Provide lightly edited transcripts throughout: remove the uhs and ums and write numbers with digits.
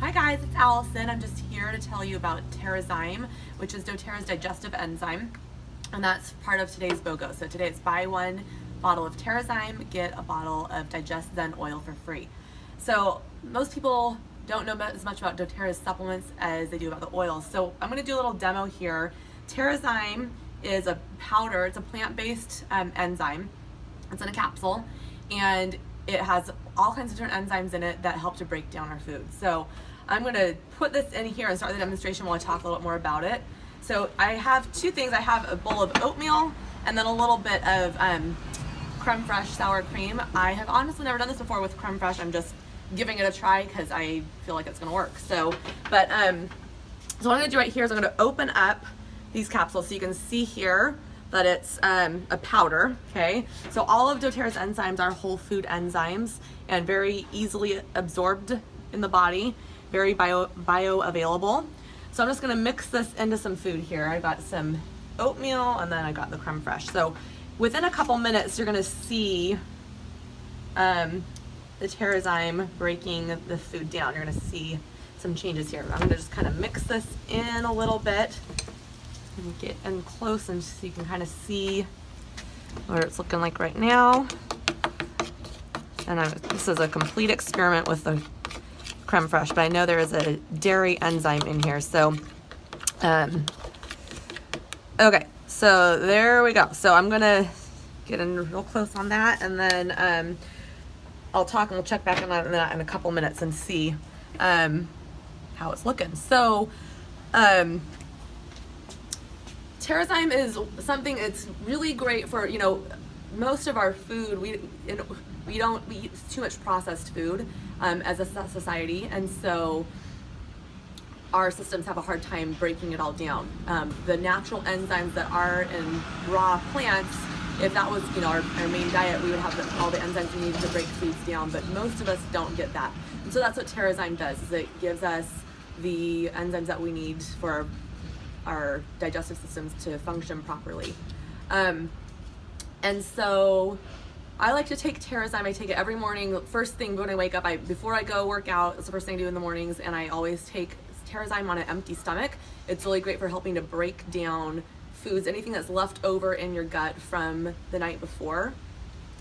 Hi guys, it's Allison. I'm just here to tell you about Terrazyme, which is doTERRA's digestive enzyme, and that's part of today's BOGO. So today it's buy one bottle of Terrazyme, get a bottle of Digest Zen oil for free. So most people don't know as much about doTERRA's supplements as they do about the oils. So I'm going to do a little demo here. Terrazyme is a powder. It's a plant-based enzyme. It's in a capsule, and it has all kinds of different enzymes in it that help to break down our food. So I'm going to put this in here and start the demonstration while I talk a little bit more about it. So I have two things. I have a bowl of oatmeal and then a little bit of creme fraiche sour cream. I have honestly never done this before with creme fraiche. I'm just giving it a try because I feel like it's going to work. So what I'm going to do right here is I'm going to open up these capsules so you can see here that it's a powder, okay? So all of doTERRA's enzymes are whole food enzymes and very easily absorbed in the body, very bioavailable. So I'm just gonna mix this into some food here. I got some oatmeal and then I got the creme fraiche. So within a couple minutes, you're gonna see the Terrazyme breaking the food down. You're gonna see some changes here. I'm gonna just kind of mix this in a little bit and get in close and so you can kind of see what it's looking like right now. And this is a complete experiment with the creme fraiche, but I know there is a dairy enzyme in here. So, okay, so there we go. So I'm gonna get in real close on that, and then I'll talk and we'll check back on that in a couple minutes and see how it's looking. So, Terrazyme is something it's really great for, you know, most of our food, we eat too much processed food as a society, and so our systems have a hard time breaking it all down. The natural enzymes that are in raw plants, if that was, you know, our main diet, we would have all the enzymes we need to break foods down, but most of us don't get that. And so that's what Terrazyme does, is it gives us the enzymes that we need for our digestive systems to function properly. And so I like to take Terrazyme. I take it every morning. First thing when I wake up, before I go work out, it's the first thing I do in the mornings, and I always take Terrazyme on an empty stomach. It's really great for helping to break down foods, anything that's left over in your gut from the night before,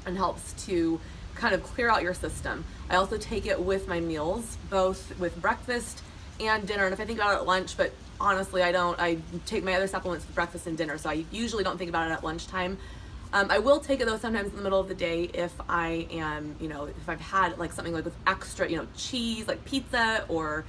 and helps to kind of clear out your system. I also take it with my meals, both with breakfast and dinner. And if I think about it at lunch, but honestly, I don't. I take my other supplements for breakfast and dinner, so I usually don't think about it at lunchtime. I will take it though sometimes in the middle of the day if I am, you know, if I've had like something like with extra, you know, cheese, like pizza or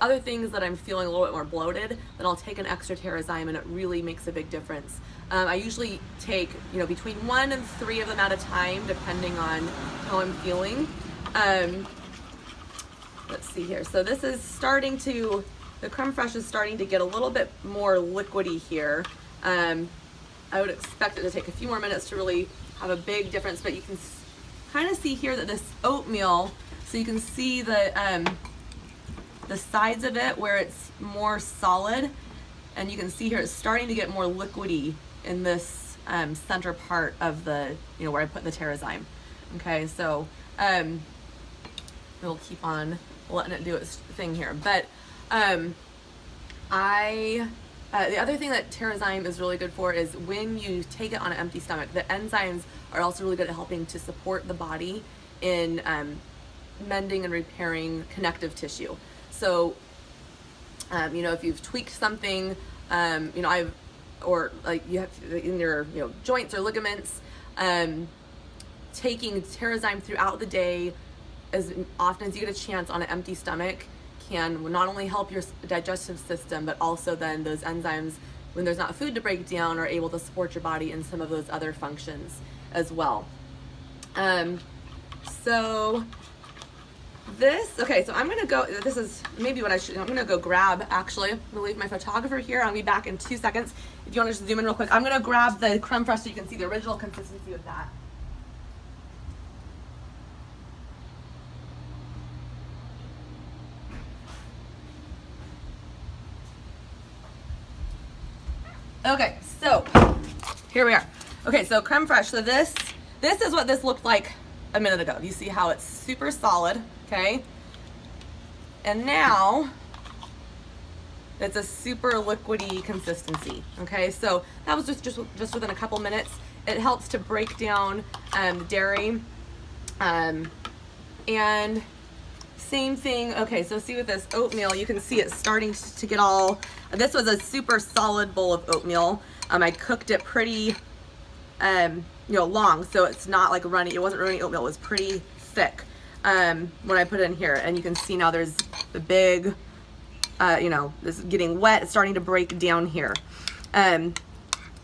other things that I'm feeling a little bit more bloated, then I'll take an extra Terrazyme, and it really makes a big difference. I usually take, you know, between 1 and 3 of them at a time, depending on how I'm feeling. Let's see here. So this is starting to, the creme fraiche is starting to get a little bit more liquidy here. I would expect it to take a few more minutes to really have a big difference, but you can kind of see here that this oatmeal, so you can see the sides of it where it's more solid, and you can see here it's starting to get more liquidy in this center part of the, you know, where I put the Terrazyme. Okay, so we'll keep on letting it do its thing here, but the other thing that Terrazyme is really good for is when you take it on an empty stomach, the enzymes are also really good at helping to support the body in mending and repairing connective tissue. So, you know, if you've tweaked something, you know, or like you have in your, you know, joints or ligaments, taking Terrazyme throughout the day as often as you get a chance on an empty stomach can not only help your digestive system, but also then those enzymes, when there's not food to break down, are able to support your body in some of those other functions as well. So this, okay, so I'm gonna go, this is maybe what I'm gonna go grab, actually. I'm gonna leave my photographer here. I'll be back in 2 seconds. If you wanna just zoom in real quick, I'm gonna grab the creme fraiche so you can see the original consistency of that. Okay, so here we are. Okay, so creme fraiche. So this is what this looked like a minute ago. You see how it's super solid, okay? And now it's a super liquidy consistency. Okay, so that was just within a couple minutes. It helps to break down the dairy. And same thing. Okay, so see with this oatmeal, you can see it starting to get all, this was a super solid bowl of oatmeal. I cooked it pretty, long, so it's not like runny. It wasn't runny oatmeal. It was pretty thick when I put it in here. And you can see now there's the big, this is getting wet. It's starting to break down here. So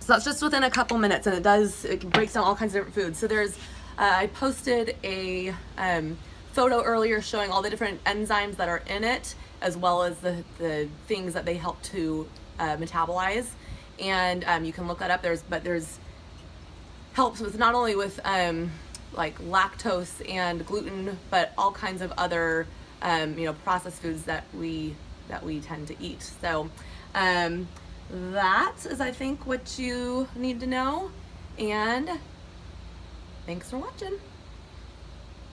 that's just within a couple minutes, and it breaks down all kinds of different foods. So there's, I posted a photo earlier showing all the different enzymes that are in it, as well as the things that they help to metabolize. And you can look that up. There's helps with not only with like lactose and gluten, but all kinds of other processed foods that we tend to eat. So that is, I think, what you need to know. And thanks for watching.